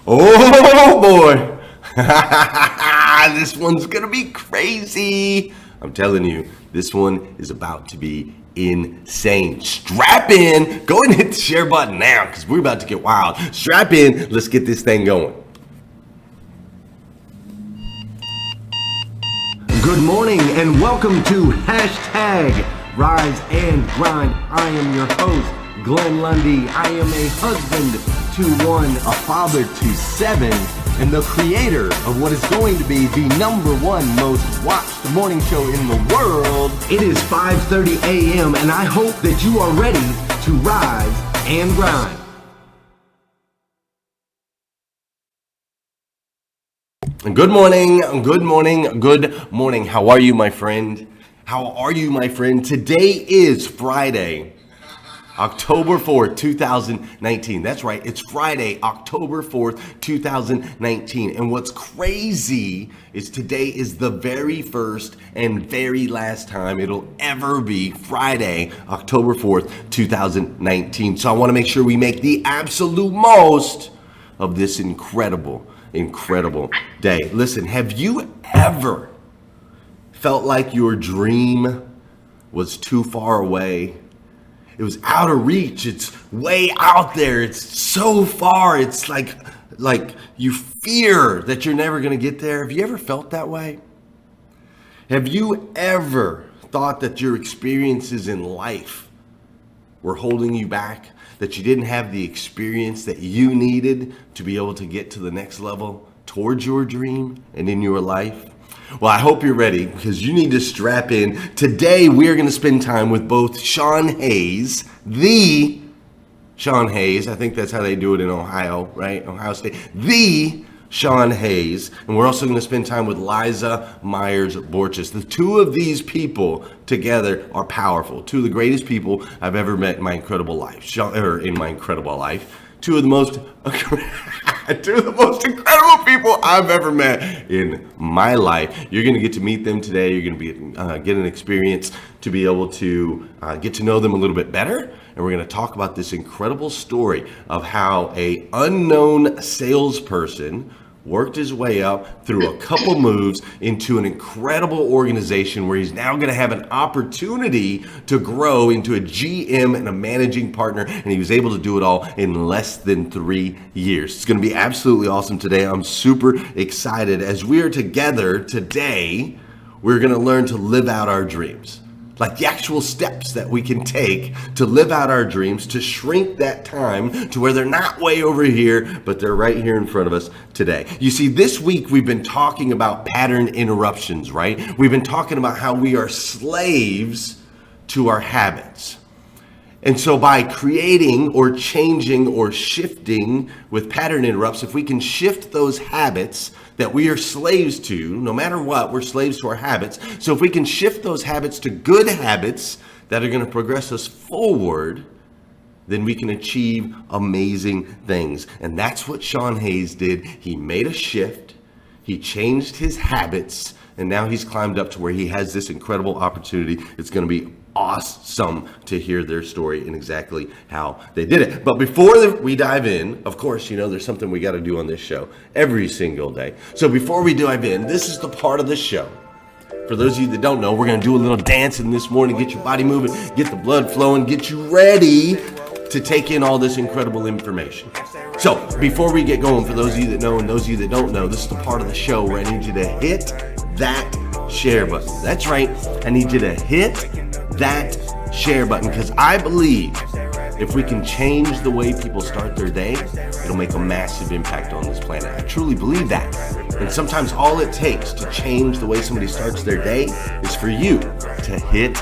Oh boy, this one's gonna be crazy. I'm telling you, this one is about to be insane. Strap in, go and hit the share button now because we're about to get wild. Strap in, let's get this thing going. Good morning and welcome to Hashtag Rise and Grind. I am your host, Glenn Lundy. I am a husband to one, a father to seven, and the creator of what is going to be the number one most watched morning show in the world. It is 5:30 a.m. and I hope that you are ready to rise and grind. Good morning, good morning, good morning. How are you, my friend? How are you, my friend? Today is Friday, October 4th, 2019. That's right, it's Friday, October 4th, 2019. And what's crazy is today is the very first and very last time it'll ever be Friday, October 4th, 2019. So I want to make sure we make the absolute most of this incredible day. Listen, have you ever felt like your dream was too far away? It was out of reach. It's way out there. It's so far. It's like you fear that you're never going to get there. Have you ever felt that way? Have you ever thought that your experiences in life were holding you back? That you didn't have the experience that you needed to be able to get to the next level towards your dream and in your life? Well, I hope you're ready because you need to strap in. Today, we are going to spend time with both Shawn Hays, the Shawn Hays. I think that's how they do it in Ohio, right? Ohio State. The Shawn Hays. And we're also going to spend time with Liza Myers-Burchell. The two of these people together are powerful. Two of the greatest people I've ever met in my incredible life. Two of the most incredible people I've ever met in my life. You're going to get to meet them today. You're going to be get an experience to be able to get to know them a little bit better. And we're going to talk about this incredible story of how a unknown salesperson worked his way up through a couple moves into an incredible organization where he's now going to have an opportunity to grow into a GM and a managing partner, and he was able to do it all in less than 3 years. It's going to be absolutely awesome today. I'm super excited. As we are together today, we're going to learn to live out our dreams. Like the actual steps that we can take to live out our dreams, to shrink that time to where they're not way over here, but they're right here in front of us today. You see, this week we've been talking about pattern interruptions, right? We've been talking about how we are slaves to our habits. And so by creating or changing or shifting with pattern interrupts, if we can shift those habits that we are slaves to, no matter what, we're slaves to our habits. So if we can shift those habits to good habits that are going to progress us forward, then we can achieve amazing things. And that's what Shawn Hays did. He made a shift. He changed his habits. And now he's climbed up to where he has this incredible opportunity. It's going to be awesome to hear their story and exactly how they did it. But before we dive in, of course, you know, there's something we got to do on this show every single day. So before we dive in, this is the part of the show. For those of you that don't know, we're going to do a little dancing this morning, get your body moving, get the blood flowing, get you ready to take in all this incredible information. So before we get going, for those of you that know and those of you that don't know, this is the part of the show where I need you to hit that share button. That's right. I need you to hit that share button because I believe if we can change the way people start their day, it'll make a massive impact on this planet. I truly believe that. And sometimes all it takes to change the way somebody starts their day is for you to hit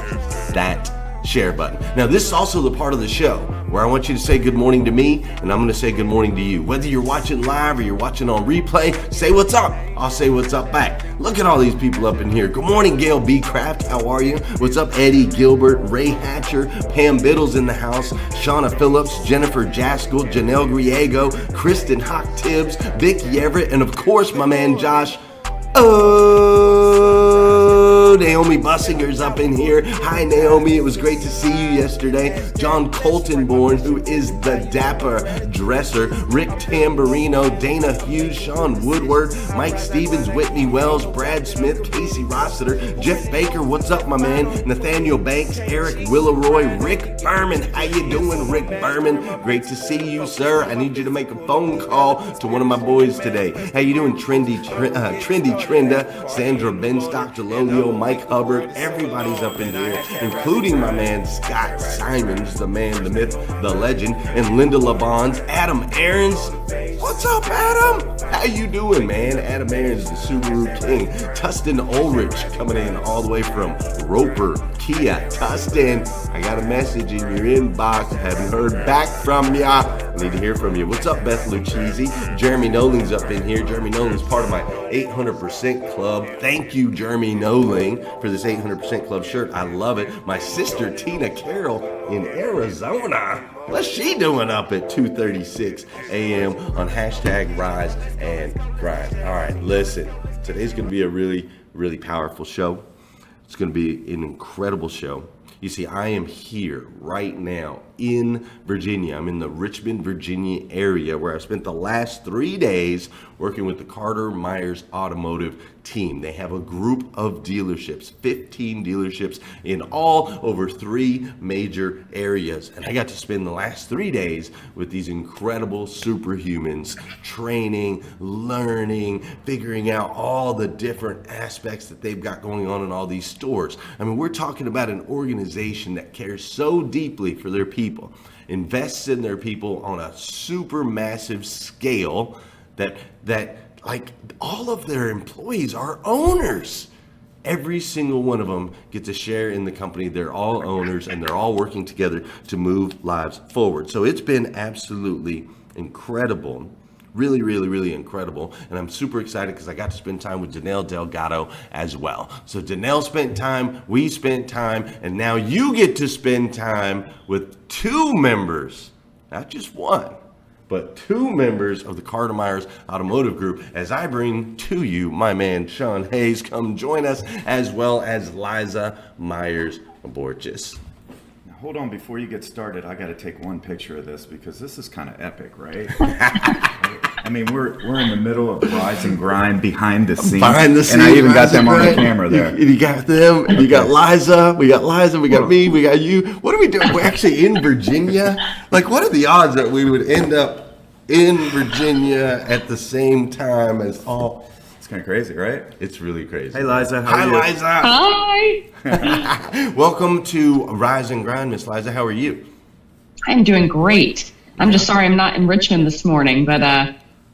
that share button. Now, this is also the part of the show where I want you to say good morning to me, and I'm going to say good morning to you. Whether you're watching live or you're watching on replay, say what's up. I'll say what's up back. Look at all these people up in here. Good morning, Gail B. Craft. How are you? What's up, Eddie Gilbert, Ray Hatcher, Pam Biddle's in the house, Shauna Phillips, Jennifer Jaskell, Janelle Griego, Kristen Hock Tibbs, Vicky Everett, and of course, my man Josh Hello, Naomi Bussinger's up in here. Hi, Naomi. It was great to see you yesterday. John Coltonborn, who is the Dapper Dresser. Rick Tamburino, Dana Hughes, Sean Woodward, Mike Stevens, Whitney Wells, Brad Smith, Casey Rossiter, Jeff Baker. What's up, my man? Nathaniel Banks, Eric Willeroy, Rick Berman. How you doing, Rick Berman? Great to see you, sir. I need you to make a phone call to one of my boys today. How you doing, Trendy Trenda, Sandra Benstock, Delonio, Mike Hubbard? Everybody's up in here, including my man Scott Simons, the man, the myth, the legend, and Linda LaBonds, Adam Aarons. What's up, Adam? How you doing, man? Adam Aarons, the Subaru King. Tustin Ulrich coming in all the way from Roper, Kia. Tustin, I got a message in your inbox. Haven't heard back from ya. I need to hear from you. What's up, Beth Lucchese? Jeremy Noling's up in here. Jeremy Noling's part of my 800% Club. Thank you, Jeremy Noling, for this 800% Club shirt. I love it. My sister, Tina Carroll, in Arizona. What's she doing up at 2:36 a.m. on hashtag Rise and Grind? All right, listen. Today's going to be a really, really powerful show. It's going to be an incredible show. You see, I am here right now in Virginia. I'm in the Richmond, Virginia area where I spent the last 3 days working with the Carter Myers Automotive team. They have a group of dealerships, 15 dealerships in all over 3 major areas. And I got to spend the last 3 days with these incredible superhumans, training, learning, figuring out all the different aspects that they've got going on in all these stores. I mean, we're talking about an organization that cares so deeply for their people, invests in their people on a super massive scale that like all of their employees are owners. Every single one of them gets a share in the company. They're all owners and they're all working together to move lives forward. So it's been absolutely incredible. Really, really, really incredible. And I'm super excited because I got to spend time with Danelle Delgado as well. So Danelle spent time, we spent time, and now you get to spend time with 2 members, not just one, but 2 members of the Carter Myers Automotive Group as I bring to you my man Shawn Hays. Come join us, as well as Liza Myers-Borges. Now, hold on, before you get started, I got to take one picture of this because this is kind of epic, right? I mean, we're in the middle of Rise and Grind behind the scenes. Behind the scenes, and I even got them on the Grind. camera there. You got them, and you got Liza, we got me, we got you. What are we doing? We're actually in Virginia. Like, what are the odds that we would end up in Virginia at the same time as all? It's kind of crazy, right? It's really crazy. Hey, Liza, how are you? Liza. Hi. Welcome to Rise and Grind, Miss Liza. How are you? I'm doing great. I'm just sorry I'm not in Richmond this morning, but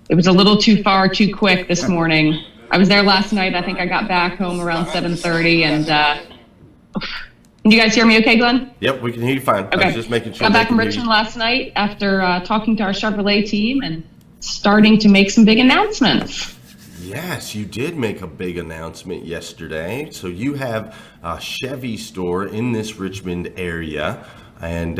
it was a little too far, too quick this morning. I was there last night. I think I got back home around 7:30, and can you guys hear me okay, Glenn? Yep, we can hear you fine. Okay. I was just making sure. Got back from Richmond last night after talking to our Chevrolet team and starting to make some big announcements. Yes, you did make a big announcement yesterday. So you have a Chevy store in this Richmond area. And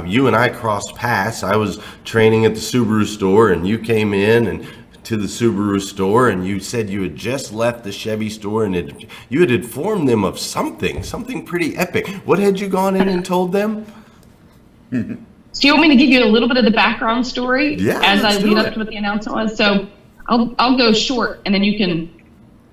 you and I crossed paths. I was training at the Subaru store, and you came in and to the Subaru store, and you said you had just left the Chevy store, and you had informed them of something pretty epic. What had you gone in and told them? So you want me to give you a little bit of the background story as I lead up to what the announcement was? So I'll go short, and then you can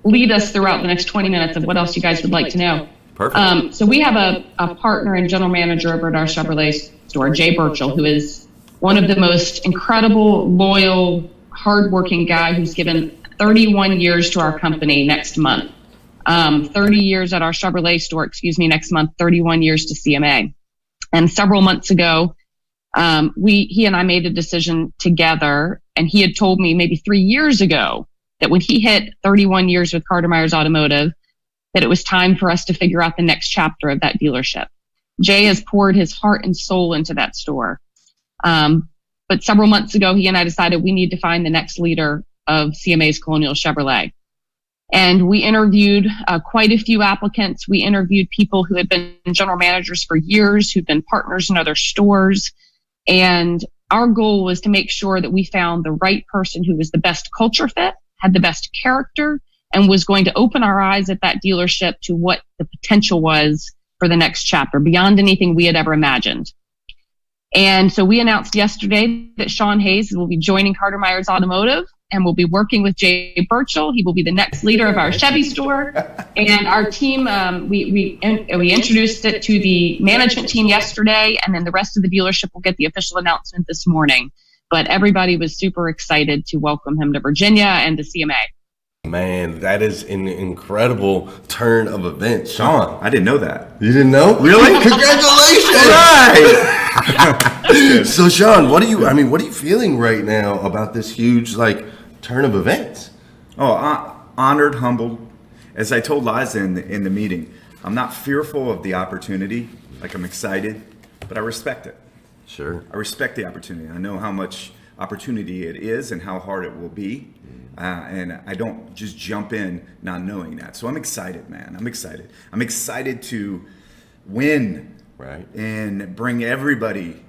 lead us throughout the next 20 minutes of what else you guys would like to know. Perfect. So we have a partner and general manager over at our Chevrolet store, Jay Burchell, who is one of the most incredible, loyal, hardworking guy who's given 31 years to our company next month. 30 years at our Chevrolet store, next month, 31 years to CMA. And several months ago, he and I made a decision together, and he had told me maybe 3 years ago that when he hit 31 years with Carter Myers Automotive, that it was time for us to figure out the next chapter of that dealership. Jay has poured his heart and soul into that store. But several months ago, he and I decided we need to find the next leader of CMA's Colonial Chevrolet. And we interviewed quite a few applicants. We interviewed people who had been general managers for years, who'd been partners in other stores. And our goal was to make sure that we found the right person who was the best culture fit, had the best character, and was going to open our eyes at that dealership to what the potential was for the next chapter, beyond anything we had ever imagined. And so we announced yesterday that Shawn Hays will be joining Carter Myers Automotive and will be working with Jay Burchell. He will be the next leader of our Chevy store. And our team, we introduced it to the management team yesterday, and then the rest of the dealership will get the official announcement this morning. But everybody was super excited to welcome him to Virginia and to CMA. Man, that is an incredible turn of events. Shawn, I didn't know that. you didn't know? Really? Congratulations! Right. So Shawn, what are you feeling right now about this huge turn of events? Oh, honored, humbled. As I told Liza in the meeting, I'm not fearful of the opportunity. I'm excited, but I respect it. Sure. I respect the opportunity. I know how much opportunity it is and how hard it will be. And I don't just jump in not knowing that. So I'm excited, man. I'm excited. I'm excited to win. Right. And bring everybody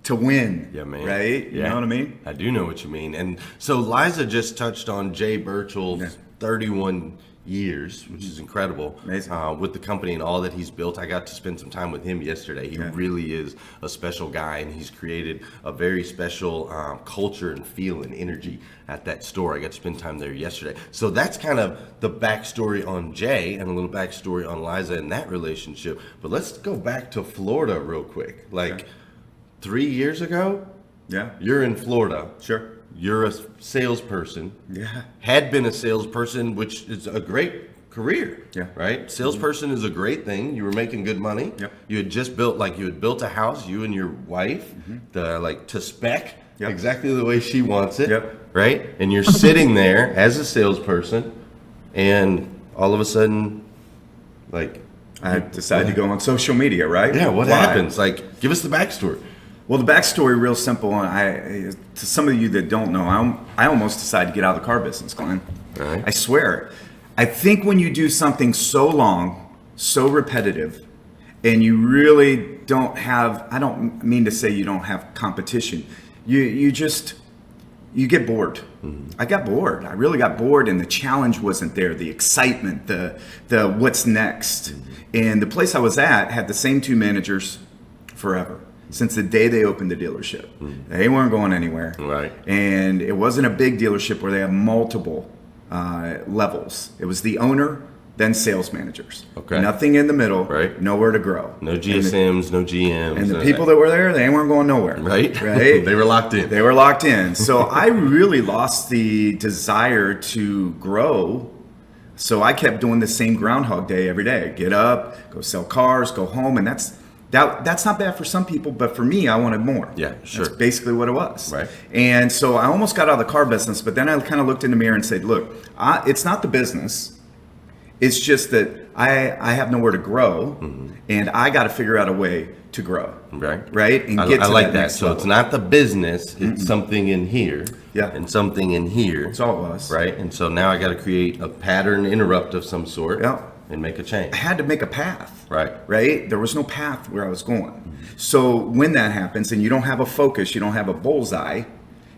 to win. Yeah, man. Right? Yeah. You know what I mean? I do know what you mean. And so Liza just touched on Jay Burchell's 31 years, which is incredible. Amazing. With the company and all that he's built. I got to spend some time with him yesterday. He really is a special guy, and he's created a very special culture and feel and energy at that store. I got to spend time there yesterday. So that's kind of the backstory on Jay and a little backstory on Liza and that relationship. But let's go back to Florida real quick. 3 years ago, you're in Florida. Sure. You're a salesperson. Yeah. Had been a salesperson, which is a great career. Yeah. Right? Salesperson is a great thing. You were making good money. Yep. You had just built a house, you and your wife, to spec exactly the way she wants it. Yep. Right? And you're sitting there as a salesperson, and all of a sudden, I decided to go on social media, right? yeah, what Why? happens? Give us the backstory. Well, the backstory, real simple. To some of you that don't know, I almost decided to get out of the car business, Glenn. Right. I swear. I think when you do something so long, so repetitive, and you really don't have, I don't mean to say you don't have competition, you get bored. I got bored. I really got bored, and the challenge wasn't there. The excitement, the what's next. And the place I was at had the same two managers forever. Since the day they opened the dealership. They weren't going anywhere. Right. And it wasn't a big dealership where they have multiple levels. It was the owner, then sales managers. Okay. Nothing in the middle. Right. Nowhere to grow. No GSMs, no GMs. And the people that were there, they weren't going nowhere. Right? Right. They were locked in. They were locked in. So I really lost the desire to grow. So I kept doing the same Groundhog Day every day. Get up, go sell cars, go home, and that's not bad for some people, but for me, I wanted more. Yeah, sure. That's basically what it was. Right. And so I almost got out of the car business, but then I kind of looked in the mirror and said, look, it's not the business. It's just that I have nowhere to grow, and I got to figure out a way to grow. Right. Right? And get to I like that that. next So level. it's not the business, it's something in here. Yeah. And something in here. That's all it was. Right. And so now I got to create a pattern interrupt of some sort. Yeah. And make a change. I had to make a path. Right. Right? There was no path where I was going. So when that happens and you don't have a focus, you don't have a bullseye.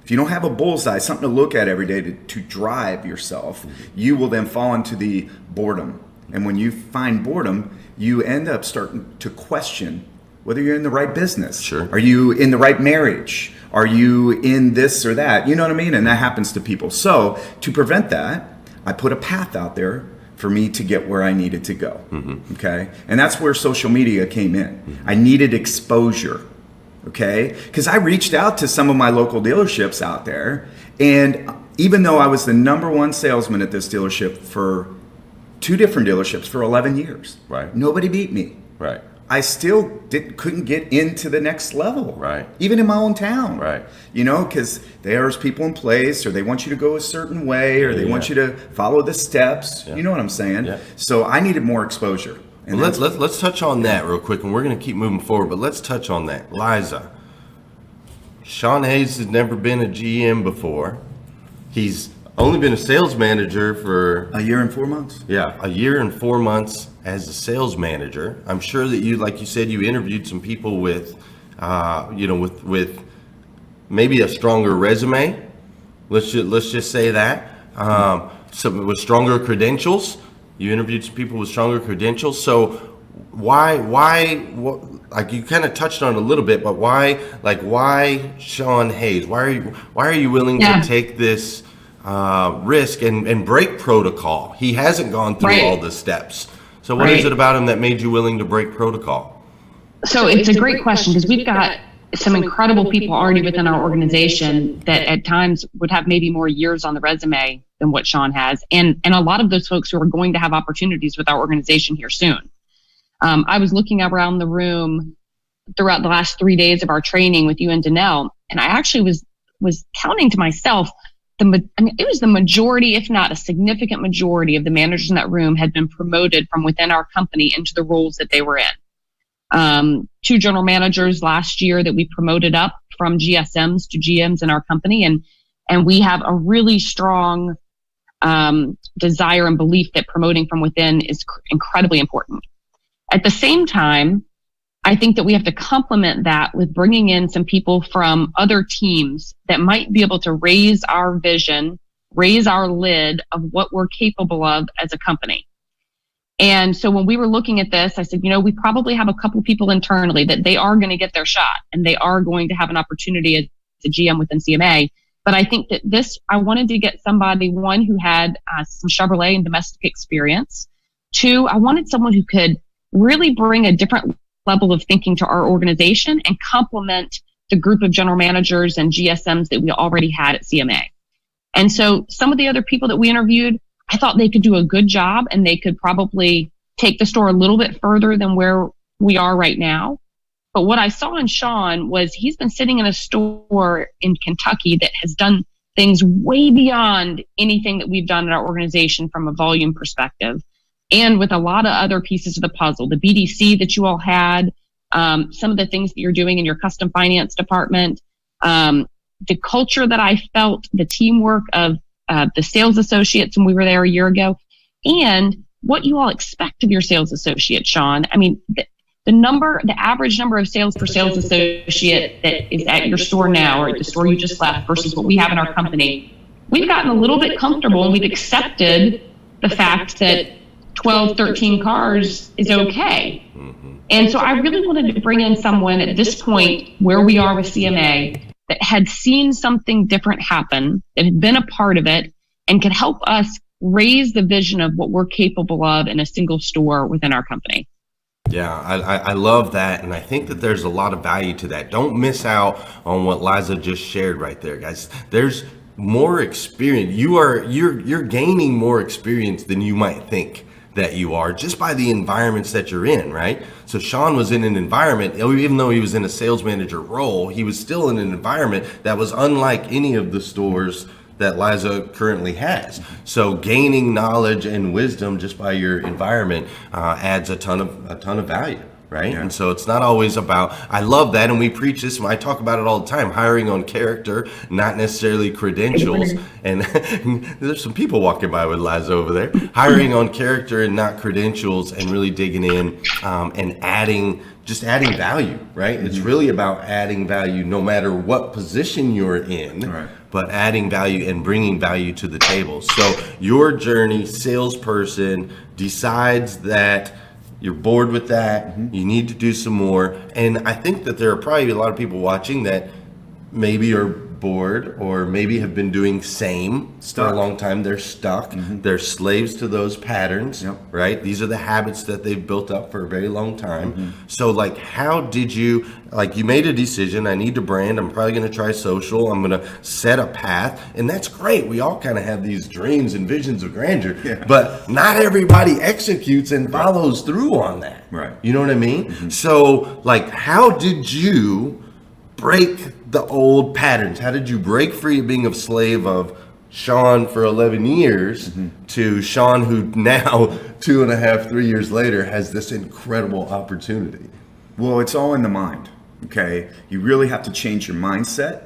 If you don't have a bullseye, something to look at every day to drive yourself, you will then fall into the boredom. And when you find boredom, you end up starting to question whether you're in the right business. Sure. Are you in the right marriage? Are you in this or that? You know what I mean? And that happens to people. So to prevent that, I put a path out there for me to get where I needed to go. Okay. And that's where social media came in. I needed exposure. Okay. Because I reached out to some of my local dealerships out there. And even though I was the #1 salesman at this dealership for 2 different dealerships for 11 years, Right. nobody beat me. Right. I still couldn't get into the next level. Right. Even in my own town. Right. You know, because there's people in place, or they want you to go a certain way, or they want you to follow the steps. Yeah. You know what I'm saying? Yeah. So I needed more exposure. And Well, let's touch on that real quick, and we're going to keep moving forward. But let's touch on that, Liza. Shawn Hays has never been a GM before. He's only been a sales manager for a year and 4 months. a year and 4 months as a sales manager. I'm sure that you, like you said, you interviewed some people with, with maybe a stronger resume. Let's just say that. some with stronger credentials. You interviewed some people with stronger credentials. So why, like you kind of touched on it a little bit, but why Shawn Hays? Why are you willing to take this risk and break protocol? He hasn't gone through all the steps. So what is it about him that made you willing to break protocol? So it's a great question, because we've got some incredible people already within our organization that at times would have maybe more years on the resume than what Shawn has. And a lot of those folks who are going to have opportunities with our organization here soon. I was looking around the room throughout the last 3 days of our training with you and Danelle, and I actually was counting to myself, it was the majority, if not a significant majority of the managers in that room had been promoted from within our company into the roles that they were in. 2 general managers last year that we promoted up from GSMs to GMs in our company. And we have a really strong desire and belief that promoting from within is incredibly important. At the same time, I think that we have to complement that with bringing in some people from other teams that might be able to raise our vision, raise our lid of what we're capable of as a company. And so when we were looking at this, I said, we probably have a couple people internally that they are going to get their shot and they are going to have an opportunity as a GM within CMA. But I think that I wanted to get somebody, one, who had some Chevrolet and domestic experience. 2, I wanted someone who could really bring a different level of thinking to our organization and complement the group of general managers and GSMs that we already had at CMA. And so some of the other people that we interviewed, I thought they could do a good job and they could probably take the store a little bit further than where we are right now. But what I saw in Shawn was he's been sitting in a store in Kentucky that has done things way beyond anything that we've done in our organization from a volume perspective. And with a lot of other pieces of the puzzle, the BDC that you all had, some of the things that you're doing in your custom finance department, the culture that I felt, the teamwork of the sales associates when we were there a year ago, and what you all expect of your sales associate, Shawn. I mean, the average number of sales per sales associate that is at your store now or at the store you just left versus what we have in our company, we've gotten a little bit comfortable and we've accepted the fact that 12, 13 cars is okay. And so I really wanted to bring in someone at this point where we are with CMA that had seen something different happen, that had been a part of it, and could help us raise the vision of what we're capable of in a single store within our company. Yeah, I love that, and I think that there's a lot of value to that. Don't miss out on what Liza just shared right there, guys. There's more experience. You're gaining more experience than you might think that you are just by the environments that you're in, right? So Shawn was in an environment, even though he was in a sales manager role, he was still in an environment that was unlike any of the stores that Liza currently has. So gaining knowledge and wisdom just by your environment adds a ton of value, right? Yeah. And so it's not always about, I love that, and we preach this, and I talk about it all the time, hiring on character, not necessarily credentials. And there's some people walking by with Liza over there. Hiring on character and not credentials, and really digging in and adding value, right? Mm-hmm. It's really about adding value no matter what position you're in. Right. But adding value and bringing value to the table. So your journey, salesperson, decides that you're bored with that, mm-hmm. you need to do some more. And I think that there are probably a lot of people watching that maybe are bored or maybe have been doing same for a long time. They're stuck. Mm-hmm. They're slaves to those patterns, yep. right? These are the habits that they've built up for a very long time. Mm-hmm. So how did you made a decision, I need to brand, I'm probably going to try social, I'm going to set a path, and that's great. We all kind of have these dreams and visions of grandeur, yeah. but not everybody executes and follows through on that. Right. You know what I mean? Mm-hmm. So how did you break the old patterns? How did you break free of being a slave of Shawn for 11 years mm-hmm. to Shawn who now 2.5, 3 years later has this incredible opportunity? Well, it's all in the mind, okay? You really have to change your mindset,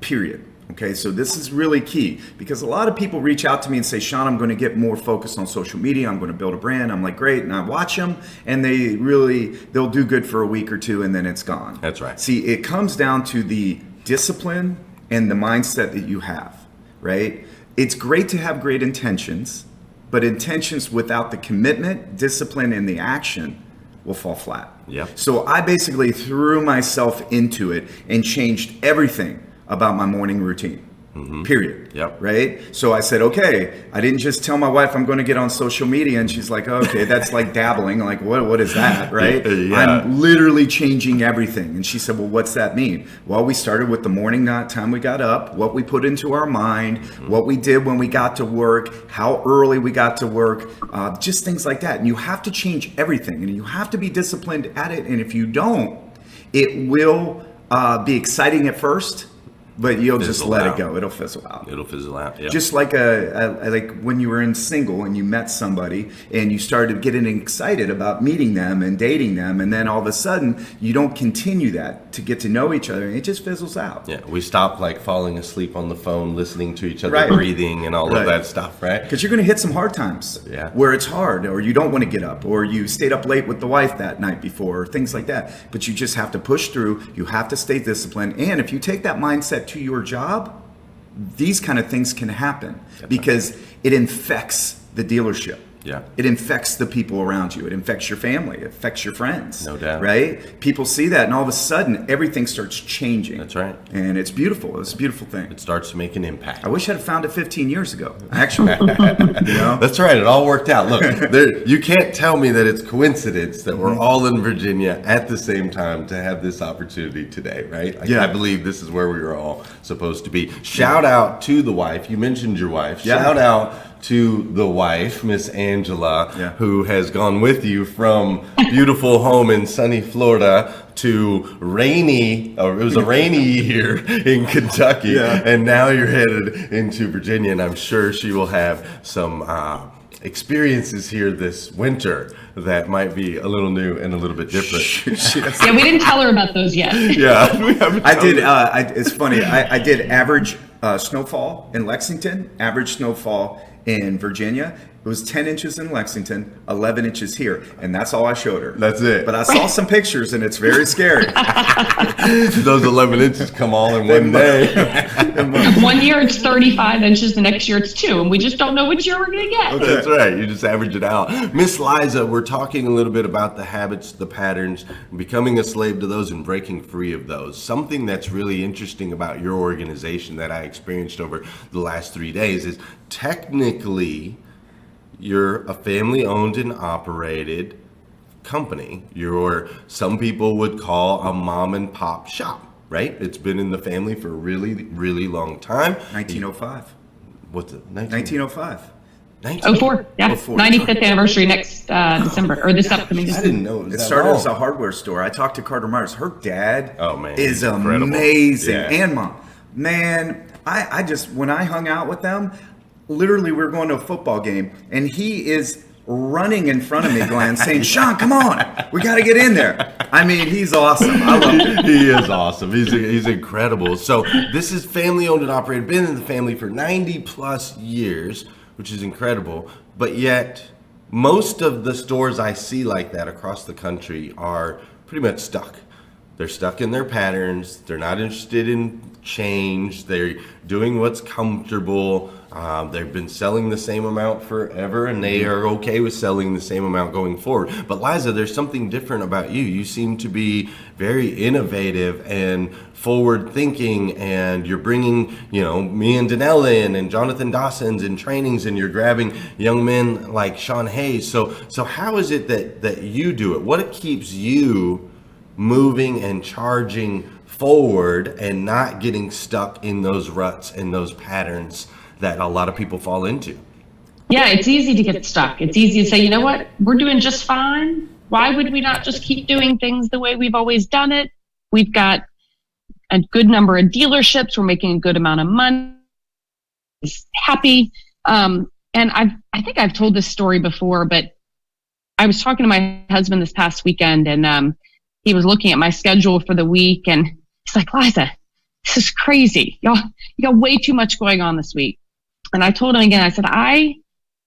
period. Okay, so this is really key because a lot of people reach out to me and say, Shawn, I'm going to get more focused on social media. I'm going to build a brand. I'm like, great. And I watch them and they'll do good for a week or two and then it's gone. That's right. See, it comes down to the discipline and the mindset that you have, right? it's great to have great intentions, but intentions without the commitment, discipline, and the action will fall flat. Yeah. So I basically threw myself into it and changed everything about my morning routine. Period. Yep. Right? So I said, okay, I didn't just tell my wife I'm going to get on social media, and she's like, okay, that's like dabbling. Like, what is that? Right? Yeah. I'm literally changing everything. And she said, well, what's that mean? Well, we started with the morning time we got up, what we put into our mind, what we did when we got to work, how early we got to work, just things like that. And you have to change everything, and you have to be disciplined at it. And if you don't, it will be exciting at first, but you'll just let it go. It'll fizzle out. It'll fizzle out. Yeah. Just like like when you were in single and you met somebody and you started getting excited about meeting them and dating them, and then all of a sudden you don't continue that to get to know each other, and it just fizzles out. Yeah, we stop like falling asleep on the phone, listening to each other, Right. breathing, and all Right. of that stuff, right? Because you're going to hit some hard times Yeah. where it's hard, or you don't want to get up, or you stayed up late with the wife that night before, or things like that. But you just have to push through. You have to stay disciplined. And if you take that mindset to your job, these kind of things can happen because it infects the dealership. Yeah. It infects the people around you. It infects your family. It affects your friends. No doubt. Right? People see that, and all of a sudden, everything starts changing. That's right. And it's beautiful. It's a beautiful thing. It starts to make an impact. I wish I'd found it 15 years ago, actually. You know? That's right. It all worked out. Look, you can't tell me that it's coincidence that we're all in Virginia at the same time to have this opportunity today, right? Like, Yeah. I believe this is where we were all supposed to be. Shout out to the wife. You mentioned your wife. Yeah. Shout out to the wife, Miss Angela, Yeah. who has gone with you from beautiful home in sunny Florida to it was a rainy year in Kentucky, Yeah. and now you're headed into Virginia, and I'm sure she will have some experiences here this winter that might be a little new and a little bit different. Yeah, we didn't tell her about those yet. Yeah, we haven't I did. told It's funny. I did average snowfall in Lexington, average snowfall in Virginia. It was 10 inches in Lexington, 11 inches here, and that's all I showed her. That's it. But I saw some pictures, and it's very scary. those 11 inches come all in one day. 1 year it's 35 inches, the next year it's 2, and we just don't know which year we're going to get. That's right. You just average it out. Miss Liza, we're talking a little bit about the habits, the patterns, becoming a slave to those and breaking free of those. Something that's really interesting about your organization that I experienced over the last 3 days is technically you're a family owned and operated company. Some people would call a mom and pop shop, right? It's been in the family for a really, really long time. 1905. What's it? 1905. 04, yeah. 04. 95th anniversary next December, or this upcoming I December. didn't know it was It that started long. as a hardware store. I talked to Carter Myers. Her dad Oh, man, is incredible. amazing. Yeah. And mom. Man, I just, when I hung out with them, literally we were going to a football game, and he is running in front of me, Glenn, saying, Shawn, come on. We got to get in there. I mean, he's awesome. I love him. He is awesome. He's incredible. So this is family owned and operated. Been in the family for 90 plus years, which is incredible. But yet, most of the stores I see like that across the country are pretty much stuck. They're stuck in their patterns. They're not interested in change. They're doing what's comfortable. They've been selling the same amount forever, and they are okay with selling the same amount going forward. But Liza, there's something different about you. You seem to be very innovative and forward-thinking, and you're bringing, me and Danelle in, and Jonathan Dawson's in trainings, and you're grabbing young men like Shawn Hays. So how is it that you do it? What keeps you moving and charging forward and not getting stuck in those ruts and those patterns that a lot of people fall into? Yeah, it's easy to get stuck. It's easy to say, you know what, we're doing just fine. Why would we not just keep doing things the way we've always done it? We've got a good number of dealerships. We're making a good amount of money. Happy. And I think I've told this story before, but I was talking to my husband this past weekend, and he was looking at my schedule for the week, and he's like, Liza, this is crazy. You got way too much going on this week. And I told him again, I said, I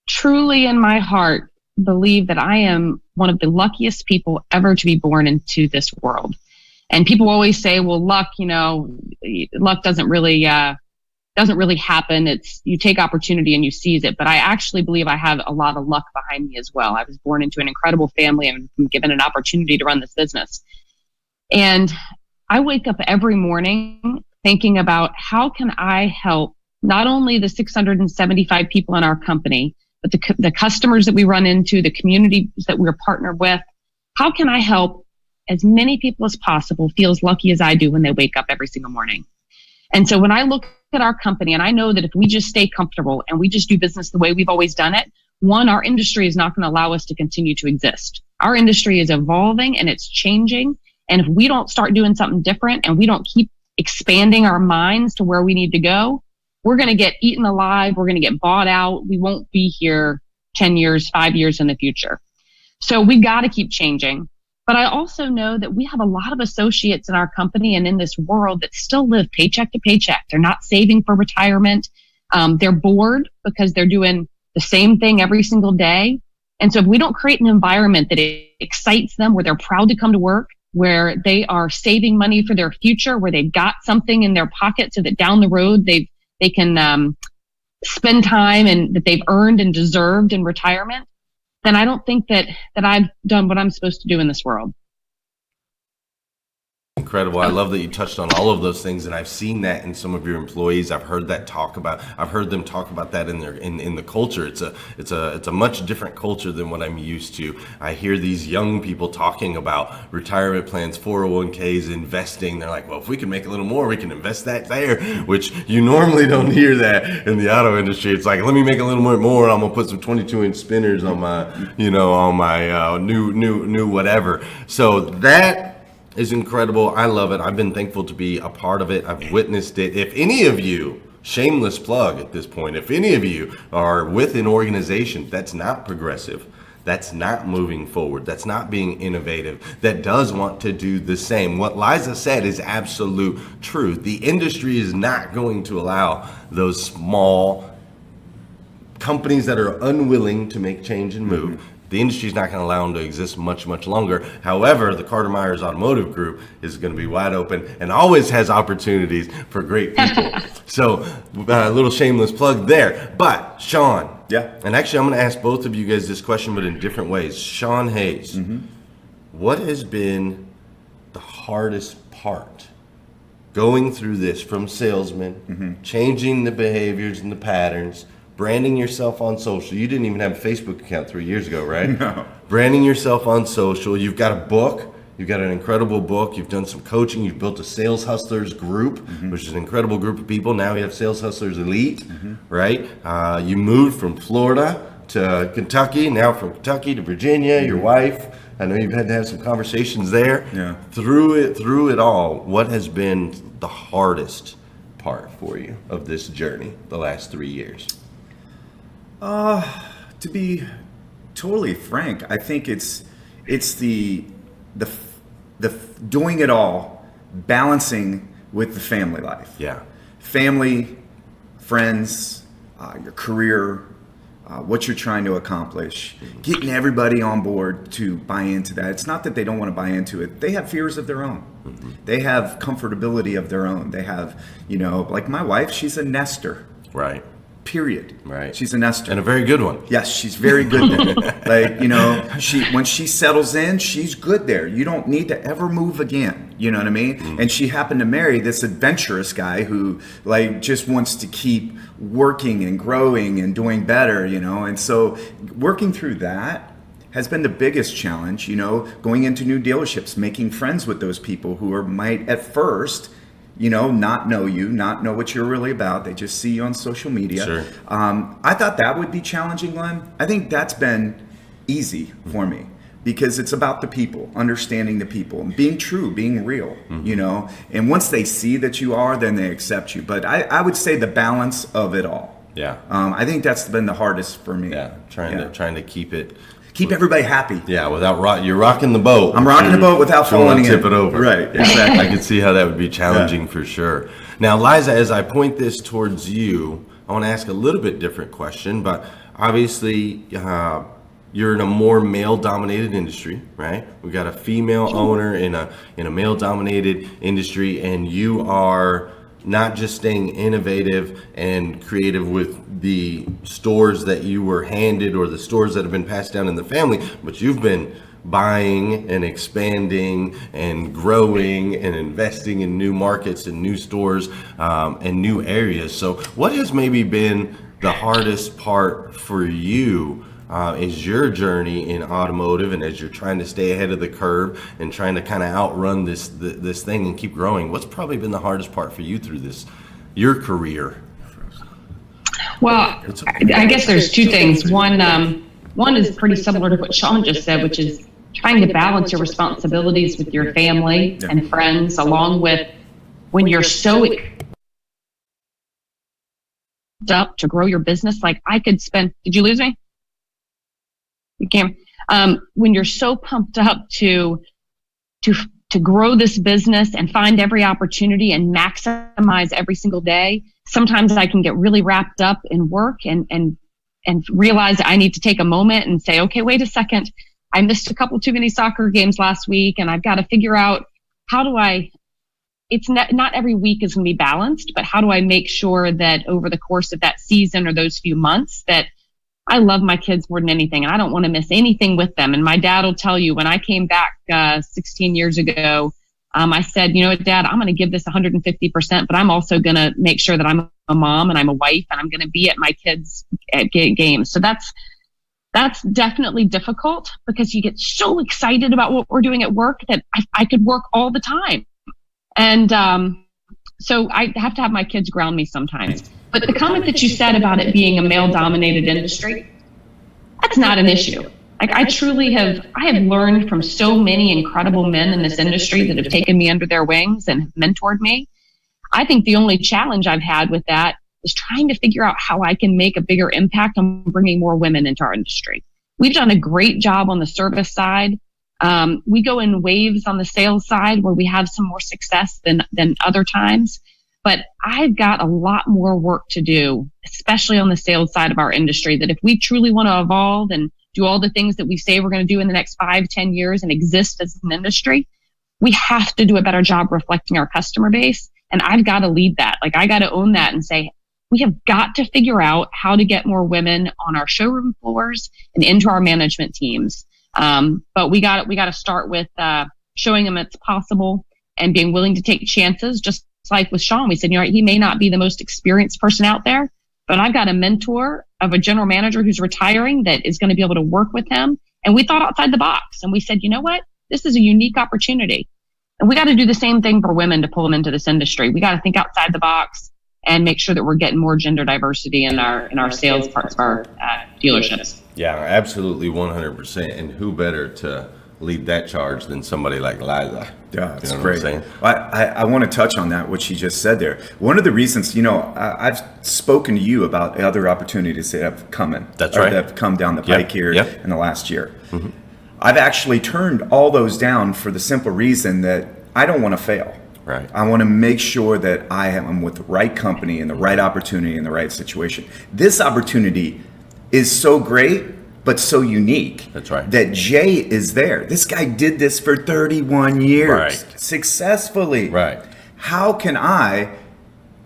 truly in my heart believe that I am one of the luckiest people ever to be born into this world. And people always say, well, luck, luck doesn't really doesn't really happen. It's you take opportunity and you seize it. But I actually believe I have a lot of luck behind me as well. I was born into an incredible family and been given an opportunity to run this business. And I wake up every morning thinking about how can I help not only the 675 people in our company, but the customers that we run into, the communities that we're partnered with. How can I help as many people as possible feel as lucky as I do when they wake up every single morning? And so when I look at our company, and I know that if we just stay comfortable and we just do business the way we've always done it, one, our industry is not going to allow us to continue to exist. Our industry is evolving and it's changing. And if we don't start doing something different and we don't keep expanding our minds to where we need to go, we're going to get eaten alive. We're going to get bought out. We won't be here 10 years, 5 years in the future. So we got to keep changing. But I also know that we have a lot of associates in our company and in this world that still live paycheck to paycheck. They're not saving for retirement. They're bored because they're doing the same thing every single day. And so if we don't create an environment that excites them, where they're proud to come to work, where they are saving money for their future, where they've got something in their pocket so that down the road they can spend time and that they've earned and deserved in retirement, then I don't think that I've done what I'm supposed to do in this world. Incredible. I love that you touched on all of those things, and I've seen that in some of your employees. I've heard them talk about that in the culture. It's a much different culture than what I'm used to. I hear these young people talking about retirement plans, 401ks, investing. They're like, well, if we can make a little more, we can invest that there, which you normally don't hear that in the auto industry. It's like, let me make a little more. I'm gonna put some 22-inch spinners on my, new whatever. So that is incredible. I love it. I've been thankful to be a part of it. I've witnessed it. If any of you, shameless plug at this point, if any of you are with an organization that's not progressive, that's not moving forward, that's not being innovative, that does want to do the same, what Liza said is absolute truth. The industry is not going to allow those small companies that are unwilling to make change and move. The industry is not going to allow them to exist much longer. However, the Carter Myers Automotive Group is going to be wide open and always has opportunities for great people. So a little shameless plug there. But Shawn, yeah, and actually I'm going to ask both of you guys this question, but in different ways. Shawn Hays, what has been the hardest part going through this from salesman, changing the behaviors and the patterns, branding yourself on social? You didn't even have a Facebook account 3 years ago, right? No. Branding yourself on social. You've got a book. You've got an incredible book. You've done some coaching. You've built a Sales Hustlers group, which is an incredible group of people. Now you have Sales Hustlers Elite, right? You moved from Florida to Kentucky, now from Kentucky to Virginia. Your wife, I know you've had to have some conversations there. Yeah. Through it all, what has been the hardest part for you of this journey the last 3 years? To be totally frank, I think it's the doing it all, balancing with the family life. Yeah. Family, friends, your career, what you're trying to accomplish, getting everybody on board to buy into that. It's not that they don't want to buy into it. They have fears of their own. They have comfortability of their own. They have, like my wife, she's a nester. Right. Period. Right. She's a nester. And a very good one. Yes, she's very good there. When she settles in, she's good there. You don't need to ever move again. You know what I mean? And she happened to marry this adventurous guy who just wants to keep working and growing and doing better, And so working through that has been the biggest challenge, going into new dealerships, making friends with those people who might at first not know you, not know what you're really about. They just see you on social media. Sure. I thought that would be challenging, Glenn. I think that's been easy for me because it's about the people, understanding the people, and being true, being real, And once they see that you are, then they accept you. But I would say the balance of it all. Yeah. I think that's been the hardest for me. Yeah. Trying to keep it. Keep everybody happy. Yeah, without you're rocking the boat. I'm rocking the boat without falling in. Tip it over. Right, exactly. I can see how that would be challenging for sure. Now, Liza, as I point this towards you, I want to ask a little bit different question, but obviously you're in a more male-dominated industry, right? We've got a female owner in a male-dominated industry, and you are not just staying innovative and creative with the stores that you were handed or the stores that have been passed down in the family, but you've been buying and expanding and growing and investing in new markets and new stores and new areas. So what has maybe been the hardest part for you is your journey in automotive, and as you're trying to stay ahead of the curve and trying to kind of outrun this thing and keep growing? What's probably been the hardest part for you through your career? Well, I guess there's two things. One is pretty similar to what Shawn just said, which is trying to balance your responsibilities with your family and friends, along with when you're so up to grow your business. Like I could spend, did you lose me? You can't. When you're so pumped up to grow this business and find every opportunity and maximize every single day, sometimes I can get really wrapped up in work and realize I need to take a moment and say, okay, wait a second. I missed a couple too many soccer games last week, and I've got to figure out it's not every week is going to be balanced, but how do I make sure that over the course of that season or those few months that I love my kids more than anything, and I don't want to miss anything with them. And my dad will tell you, when I came back 16 years ago, I said, you know what, Dad, I'm going to give this 150%, but I'm also going to make sure that I'm a mom and I'm a wife, and I'm going to be at my kids' at games. So that's definitely difficult, because you get so excited about what we're doing at work that I could work all the time. And so I have to have my kids ground me sometimes. But the comment that you said about it being a male-dominated industry, that's not an issue. Like I have learned from so many incredible men in this industry that have taken me under their wings and have mentored me. I think the only challenge I've had with that is trying to figure out how I can make a bigger impact on bringing more women into our industry. We've done a great job on the service side. We go in waves on the sales side where we have some more success than other times. But I've got a lot more work to do, especially on the sales side of our industry, that if we truly want to evolve and do all the things that we say we're going to do in the next 5-10 years and exist as an industry, we have to do a better job reflecting our customer base. And I've got to lead that. Like I got to own that and say, we have got to figure out how to get more women on our showroom floors and into our management teams. But we got to start with showing them it's possible and being willing to take chances. Just like with Shawn, we said, you know, he may not be the most experienced person out there, but I've got a mentor of a general manager who's retiring that is going to be able to work with him. And we thought outside the box, and we said, you know what, this is a unique opportunity. And we got to do the same thing for women to pull them into this industry. We got to think outside the box and make sure that we're getting more gender diversity in our sales parts of our dealerships. Yeah, absolutely, 100%. And who better to lead that charge than somebody like Liza? Yeah, that's you know great. I want to touch on that, what she just said there. One of the reasons, you know, I've spoken to you about other opportunities that have come in. That's right. That have come down the pike here in the last year. Mm-hmm. I've actually turned all those down for the simple reason that I don't want to fail. Right. I want to make sure that I'm with the right company and the right opportunity and the right situation. This opportunity is so great, but so unique. That's right. That Jay is there. This guy did this for 31 years successfully. Right. How can I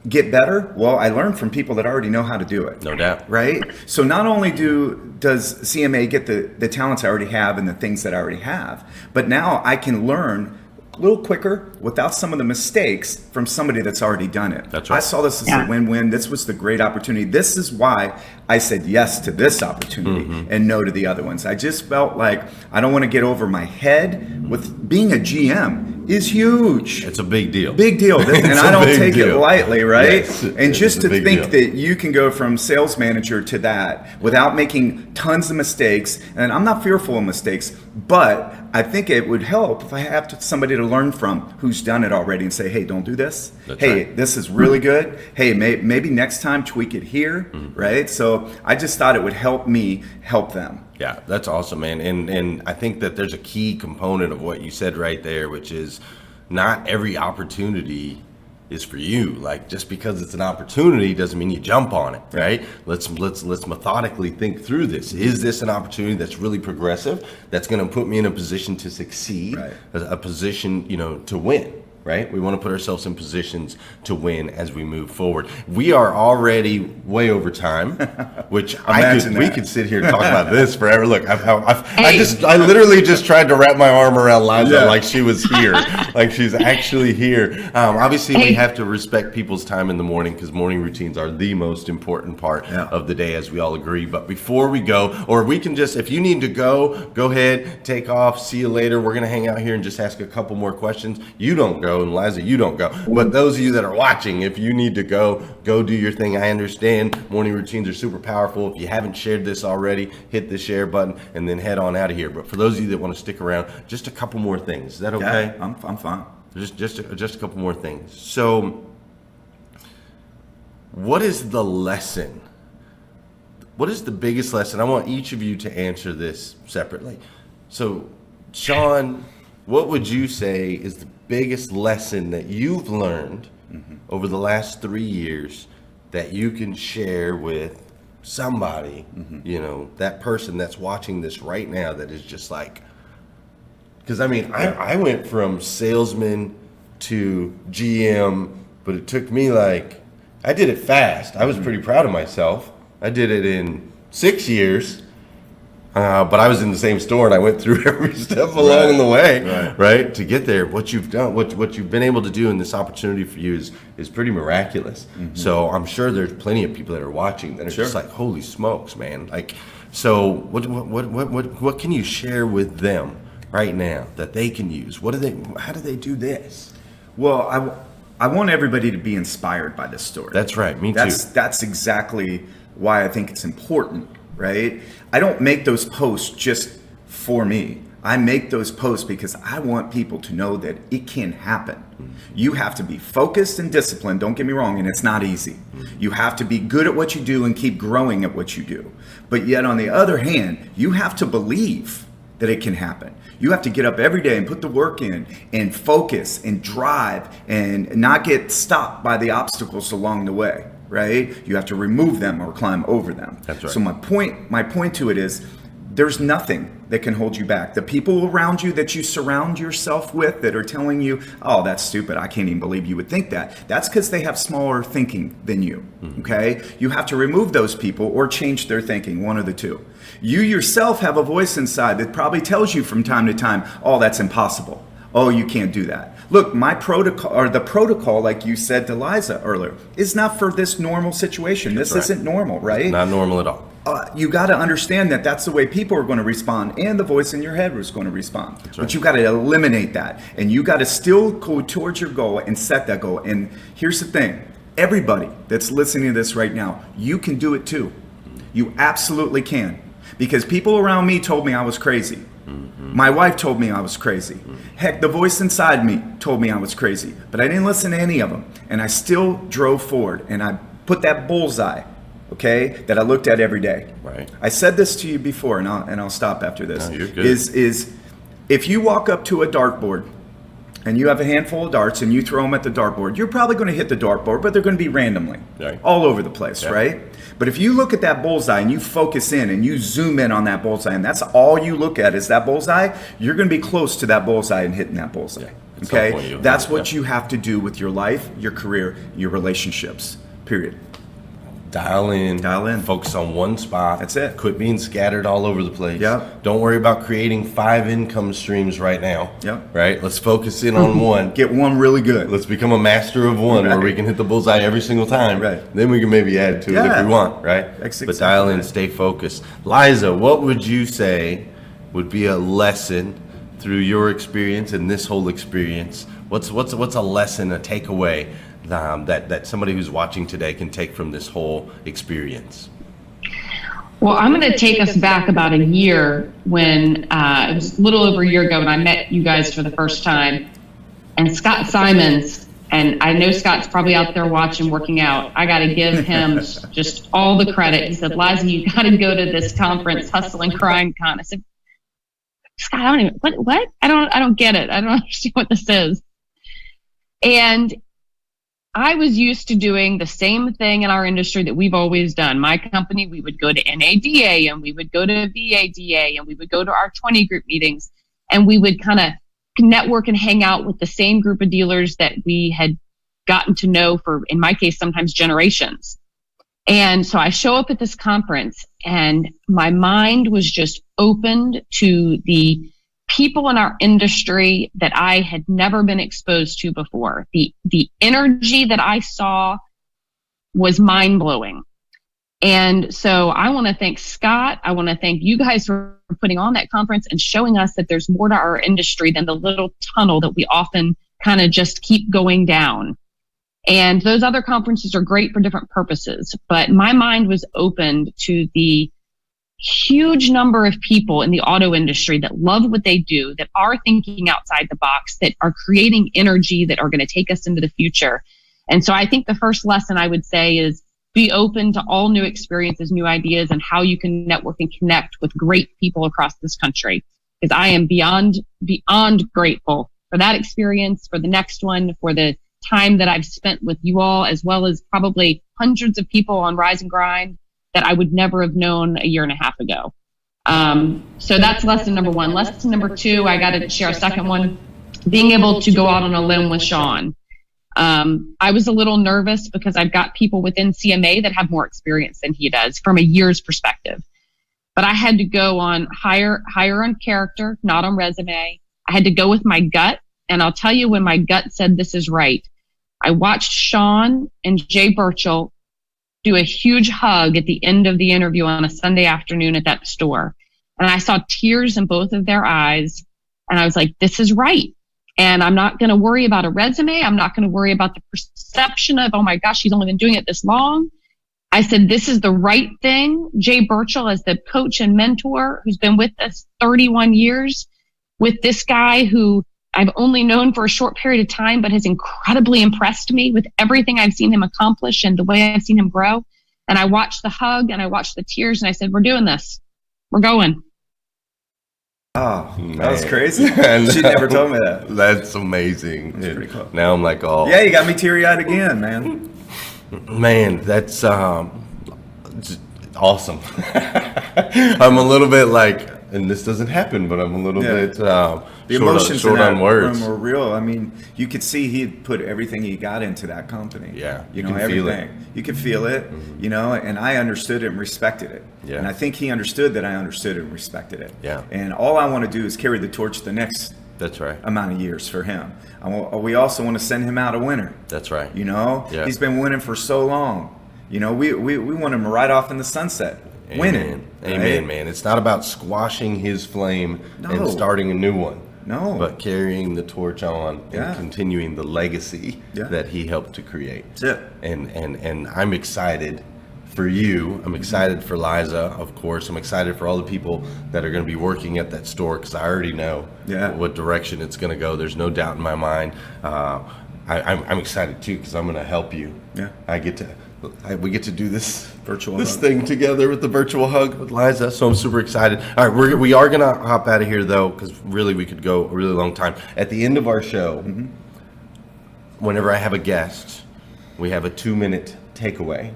get better? Well, I learned from people that already know how to do it. No doubt. Right? So not only does CMA get the talents I already have and the things that I already have, but now I can learn a little quicker without some of the mistakes from somebody that's already done it. That's right. I saw this as a win-win. This was the great opportunity. This is why I said yes to this opportunity and no to the other ones. I just felt like I don't want to get over my head. With being a GM is huge. It's a big deal. Big deal. And I don't take it lightly, right? Yes, and just to think deal. that you can go from sales manager to that without making tons of mistakes. And I'm not fearful of mistakes, but I think it would help if I have somebody to learn from who's done it already and say, hey, don't do this. That's hey, right. This is really good. Hey, maybe next time tweak it here, right? So I just thought it would help me help them. Yeah, that's awesome, man. And I think that there's a key component of what you said right there, which is not every opportunity is for you. Like, just because it's an opportunity doesn't mean you jump on it, right? Let's methodically think through this. Is this an opportunity that's really progressive, that's going to put me in a position to succeed, Right. a position, to win? right? We want to put ourselves in positions to win as we move forward. We are already way over time, which we could sit here and talk about this forever. Look, I literally just tried to wrap my arm around Liza like she was here, like she's actually here. Obviously, we have to respect people's time in the morning because morning routines are the most important part of the day, as we all agree. But before we go, or we can just, if you need to go ahead, take off, see you later. We're going to hang out here and just ask a couple more questions. You don't go. And Liza, you don't go. But those of you that are watching, if you need to go do your thing. I understand morning routines are super powerful. If you haven't shared this already, hit the share button and then head on out of here. But for those of you that want to stick around, just a couple more things. Is that okay? Yeah, I'm fine. Just a couple more things. So, what is the lesson? What is the biggest lesson? I want each of you to answer this separately. So, Shawn, what would you say is the biggest lesson that you've learned over the last 3 years that you can share with somebody, that person that's watching this right now that is just like, because I went from salesman to GM, but it took me I did it fast. I was pretty proud of myself. I did it in 6 years. But I was in the same store and I went through every step along the way, right? To get there. What you've done, what you've been able to do in this opportunity for you is pretty miraculous. So I'm sure there's plenty of people that are watching that are just like, holy smokes, man. So what can you share with them right now that they can use? How do they do this? Well, I want everybody to be inspired by this story. That's right. Me too. That's exactly why I think it's important. Right? I don't make those posts just for me. I make those posts because I want people to know that it can happen. You have to be focused and disciplined, don't get me wrong, and it's not easy. You have to be good at what you do and keep growing at what you do. But yet on the other hand, you have to believe that it can happen. You have to get up every day and put the work in and focus and drive and not get stopped by the obstacles along the way. Right? You have to remove them or climb over them. That's right. So my point to it is there's nothing that can hold you back. The people around you that you surround yourself with that are telling you, oh, that's stupid. I can't even believe you would think that. That's because they have smaller thinking than you. Okay? You have to remove those people or change their thinking, one of the two. You yourself have a voice inside that probably tells you from time to time, oh, that's impossible. Oh, you can't do that. Look, my protocol, or the protocol, like you said to Liza earlier, is not for this normal situation. This isn't normal, right? Not normal at all. You got to understand that that's the way people are going to respond, and the voice in your head is going to respond. That's right. But you got to eliminate that, and you got to still go towards your goal and set that goal. And here's the thing: everybody that's listening to this right now, you can do it too. You absolutely can, because people around me told me I was crazy. My wife told me I was crazy. Heck, the voice inside me told me I was crazy, but I didn't listen to any of them. And I still drove forward and I put that bullseye, okay, that I looked at every day. Right. I said this to you before, and I'll stop after this. No, you're good. Is if you walk up to a dartboard and you have a handful of darts and you throw them at the dartboard, you're probably going to hit the dartboard, but they're going to be randomly, all over the place, right? But if you look at that bullseye and you focus in and you zoom in on that bullseye, and that's all you look at is that bullseye, you're going to be close to that bullseye and hitting that bullseye. Okay? That's what you have to do with your life, your career, your relationships, period. Dial in. Focus on one spot. That's it. Quit being scattered all over the place. Yep. Don't worry about creating 5 income streams right now. Yep. Right? Let's focus in on one. Get one really good. Let's become a master of one where we can hit the bullseye every single time. Right. Then we can maybe add to it if we want, right? But dial in, stay focused. Liza, what would you say would be a lesson through your experience and this whole experience? What's a lesson, a takeaway that somebody who's watching today can take from this whole experience? Well, I'm going to take us back about a year when it was a little over a year ago when I met you guys for the first time. And Scott Simons, and I know Scott's probably out there watching, working out. I got to give him just all the credit. He said, Liza, you got to go to this conference, Hustle and Grind Con. I said, Scott, I don't even, what? I don't get it. I don't understand what this is. And I was used to doing the same thing in our industry that we've always done. My company, we would go to NADA and we would go to VADA and we would go to our 20 group meetings and we would kind of network and hang out with the same group of dealers that we had gotten to know for, in my case, sometimes generations. And so I show up at this conference and my mind was just opened to the people in our industry that I had never been exposed to before. The energy that I saw was mind blowing. And so I want to thank Scott. I want to thank you guys for putting on that conference and showing us that there's more to our industry than the little tunnel that we often kind of just keep going down. And those other conferences are great for different purposes, but my mind was opened to the huge number of people in the auto industry that love what they do, that are thinking outside the box, that are creating energy, that are going to take us into the future. And so I think the first lesson I would say is be open to all new experiences, new ideas, and how you can network and connect with great people across this country. Because I am beyond grateful for that experience, for the next one, for the time that I've spent with you all, as well as probably hundreds of people on Rise and Grind that I would never have known a year and a half ago. So that's lesson number one. Lesson number two, I got to share a second one, being able to go out on a limb with Shawn. I was a little nervous because I've got people within CMA that have more experience than he does from a year's perspective. But I had to go on higher on character, not on resume. I had to go with my gut. And I'll tell you when my gut said this is right. I watched Shawn and Jay Burchell do a huge hug at the end of the interview on a Sunday afternoon at that store. And I saw tears in both of their eyes. And I was like, this is right. And I'm not going to worry about a resume. I'm not going to worry about the perception of, oh my gosh, he's only been doing it this long. I said, this is the right thing. Jay Burchell, as the coach and mentor who's been with us 31 years, with this guy who I've only known for a short period of time, but has incredibly impressed me with everything I've seen him accomplish and the way I've seen him grow. And I watched the hug and I watched the tears and I said, we're doing this. We're going. Oh, Man. that was crazy. She never told me that. That's amazing. That's pretty cool. Now I'm like, oh. Yeah, you got me teary-eyed again, man. Man, that's awesome. I'm a little bit like, and this doesn't happen, but I'm a little bit the emotions short on words. Were real. I mean, you could see he put everything he got into that company. Yeah, you you know, can feel everything. it. You could feel it. Mm-hmm. You know, and I understood it and respected it. Yeah. And I think he understood that I understood and respected it. Yeah. And all I want to do is carry the torch the next. That's right. Amount of years for him. We also want to send him out a winner. That's right. You know, Yeah. He's been winning for so long. You know, we want him right off in the sunset. Winning. Amen, right? man. It's not about squashing his flame No. and starting a new one. No. But carrying the torch on Yeah. and continuing the legacy Yeah. that he helped to create. That's it. And I'm excited for you. I'm excited for Liza, of course. I'm excited for all the people that are going to be working at that store because I already know what direction it's going to go. There's no doubt in my mind. I'm excited too because I'm going to help you. Yeah. We get to do this Virtual this hug. thing together with the virtual hug with Liza. So I'm super excited. All right, we are gonna hop out of here though, because really we could go a really long time. At the end of our show, whenever I have a guest, we have a 2-minute takeaway.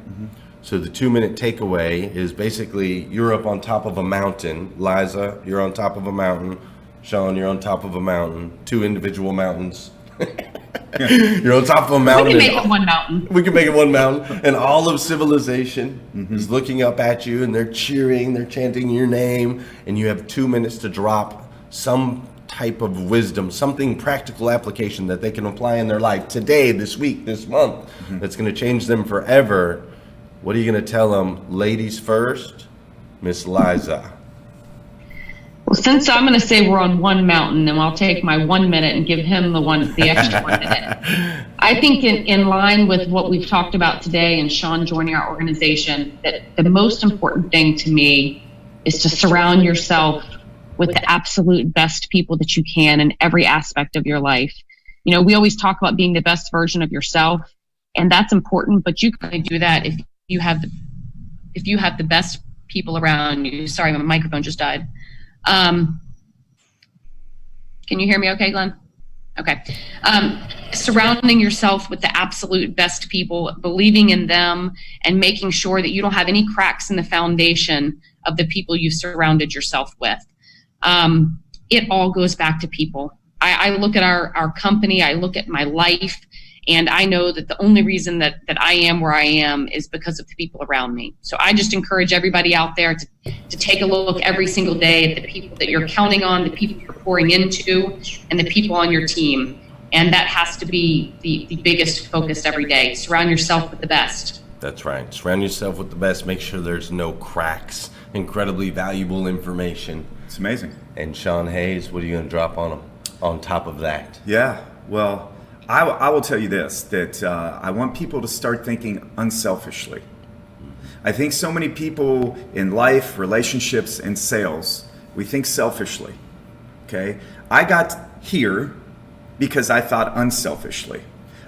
So the 2-minute takeaway is basically you're up on top of a mountain. Liza, you're on top of a mountain. Shawn, you're on top of a mountain. 2 individual mountains. You're on top of a mountain. We can make it one mountain. We can make it one mountain. And all of civilization is looking up at you and they're cheering, they're chanting your name. And you have 2 minutes to drop some type of wisdom, something practical application that they can apply in their life today, this week, this month, that's going to change them forever. What are you going to tell them? Ladies first, Miss Liza. Well, since I'm going to say we're on one mountain, then I'll take my 1 minute and give him the extra 1 minute. I think in line with what we've talked about today and Shawn joining our organization, that the most important thing to me is to surround yourself with the absolute best people that you can in every aspect of your life. You know, we always talk about being the best version of yourself, and that's important, but you can only do that if you have the best people around you. Sorry, my microphone just died. Can you hear me okay, Glenn? Okay. Surrounding yourself with the absolute best people, believing in them, and making sure that you don't have any cracks in the foundation of the people you've surrounded yourself with. It all goes back to people. I look at our company, I look at my life, and I know that the only reason that I am where I am is because of the people around me. So I just encourage everybody out there to take a look every single day at the people that you're counting on, the people you're pouring into, and the people on your team. And that has to be the biggest focus every day. Surround yourself with the best. That's right. Surround yourself with the best. Make sure there's no cracks. Incredibly valuable information. It's amazing. And Shawn Hays, what are you going to drop on them on top of that? Yeah, well, I will tell you this, that I want people to start thinking unselfishly. I think so many people in life, relationships, and sales, we think selfishly, okay? I got here because I thought unselfishly.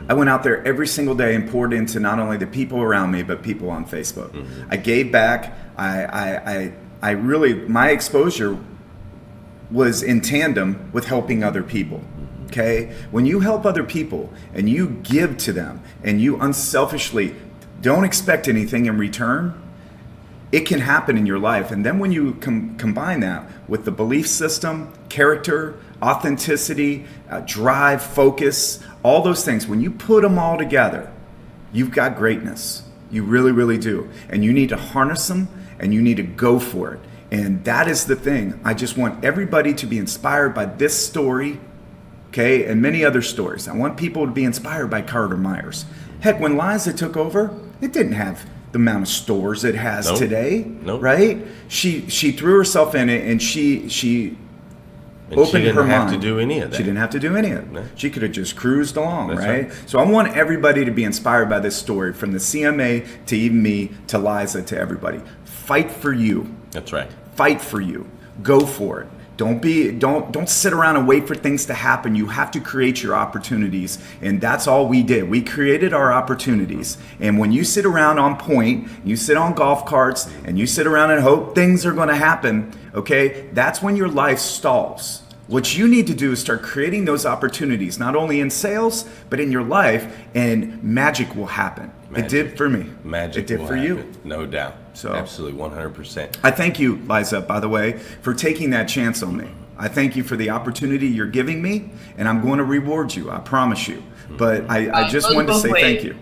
I went out there every single day and poured into not only the people around me, but people on Facebook. Mm-hmm. I gave back. I really, my exposure was in tandem with helping other people. Okay? When you help other people and you give to them and you unselfishly don't expect anything in return, it can happen in your life. And then when you combine that with the belief system, character, authenticity, drive, focus, all those things, when you put them all together, you've got greatness. You really, really do. And you need to harness them and you need to go for it. And that is the thing. I just want everybody to be inspired by this story, okay, and many other stories. I want people to be inspired by Carter Myers. Heck, when Liza took over, it didn't have the amount of stores it has today, right? She threw herself in it, and she opened her mind. She didn't have to do any of that. She didn't have to do any of it. No. She could have just cruised along, That's right? right. So I want everybody to be inspired by this story, from the CMA to even me to Liza to everybody. Fight for you. That's right. Fight for you. Go for it. Don't sit around and wait for things to happen. You have to create your opportunities. And that's all we did. We created our opportunities. And when you sit around on point, you sit on golf carts, and you sit around and hope things are going to happen, okay, that's when your life stalls. What you need to do is start creating those opportunities, not only in sales, but in your life, and magic will happen. Magic. It did for me. Magic it did will for happen. you. No doubt. So, absolutely, 100%. I thank you, Liza, by the way, for taking that chance on me. I thank you for the opportunity you're giving me, and I'm going to reward you. I promise you. But I just wanted to say thank you.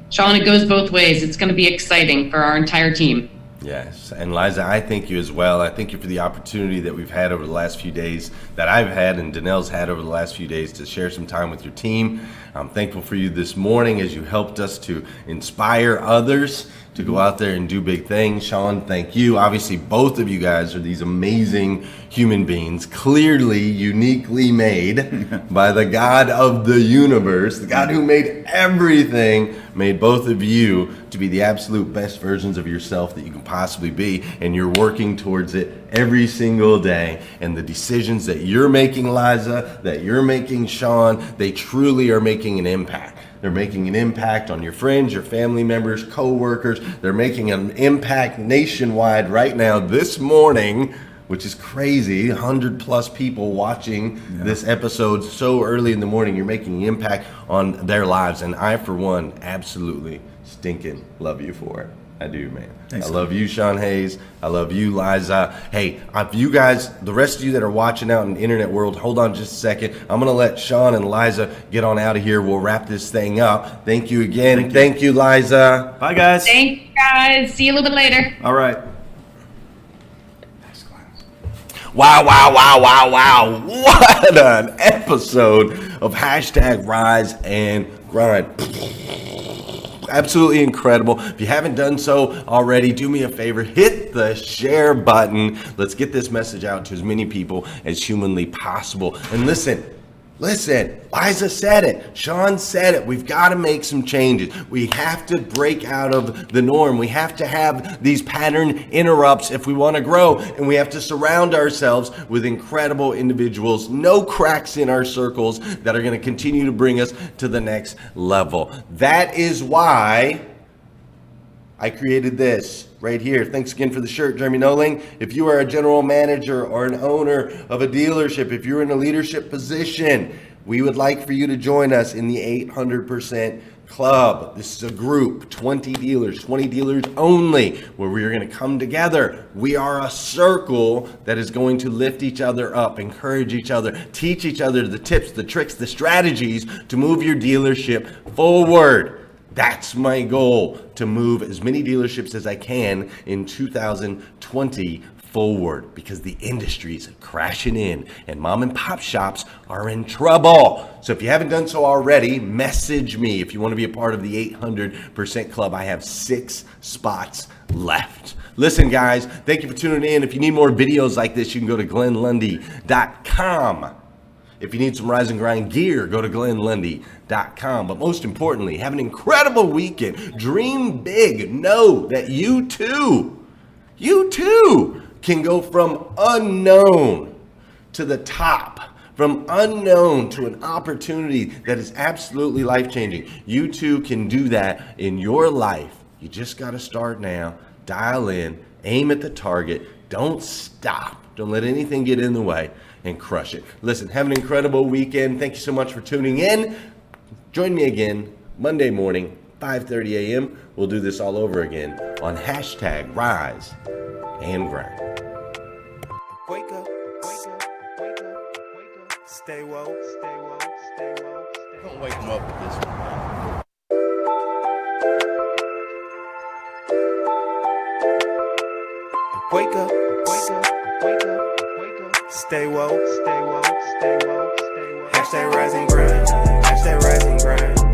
Shawn, it goes both ways. It's going to be exciting for our entire team. Yes, and Liza, I thank you as well. I thank you for the opportunity that we've had over the last few days, that I've had and Danelle's had over the last few days, to share some time with your team. I'm thankful for you this morning as you helped us to inspire others to go out there and do big things. Shawn, thank you. Obviously, both of you guys are these amazing human beings, clearly uniquely made by the God of the universe, the God who made everything, made both of you to be the absolute best versions of yourself that you can possibly be, and you're working towards it every single day. And the decisions that you're making, Liza, that you're making, Shawn, they truly are making an impact. They're making an impact on your friends, your family members, co-workers. They're making an impact nationwide right now this morning, which is crazy. 100 plus people watching this episode so early in the morning. You're making an impact on their lives. And I, for one, absolutely stinking love you for it. I do, man. Thanks, I love you, Shawn Hays. I love you, Liza. Hey, if you guys, the rest of you that are watching out in the internet world, hold on just a second. I'm going to let Shawn and Liza get on out of here. We'll wrap this thing up. Thank you again. Thank you, Liza. Bye, guys. Thank you, guys. See you a little bit later. All right. Wow, wow, wow, wow, wow. What an episode of hashtag Rise and Grind. Absolutely incredible. If you haven't done so already, do me a favor, hit the share button. Let's get this message out to as many people as humanly possible. And listen, Liza said it. Shawn said it. We've got to make some changes. We have to break out of the norm. We have to have these pattern interrupts if we want to grow. And we have to surround ourselves with incredible individuals, no cracks in our circles, that are going to continue to bring us to the next level. That is why I created this right here. Thanks again for the shirt, Jeremy Noling. If you are a general manager or an owner of a dealership, if you're in a leadership position, we would like for you to join us in the 800% Club. This is a group, 20 dealers only, where we are going to come together. We are a circle that is going to lift each other up, encourage each other, teach each other the tips, the tricks, the strategies to move your dealership forward. That's my goal, to move as many dealerships as I can in 2020 forward, because the industry is crashing in and mom and pop shops are in trouble. So if you haven't done so already, message me if you want to be a part of the 800% Club. I have 6 spots left. Listen, guys, thank you for tuning in. If you need more videos like this, you can go to glennlundy.com. If you need some Rise and Grind gear, go to glennlundy.com. But most importantly, have an incredible weekend. Dream big. Know that you too can go from unknown to the top, from unknown to an opportunity that is absolutely life-changing. You too can do that in your life. You just got to start now, dial in, aim at the target, don't stop. Don't let anything get in the way, and crush it. Listen, have an incredible weekend. Thank you so much for tuning in. Join me again Monday morning, 5:30 a.m. We'll do this all over again on hashtag Rise and Grind. Wake up, wake up, wake up, wake up. Stay woke, stay woke, stay woke, stay woke. Don't wake them up with this one. Wake up, wake up, wake up, wake up. Stay woke, stay woke, stay woke, stay woke. Hashtag rise and grind, hashtag rise and grind.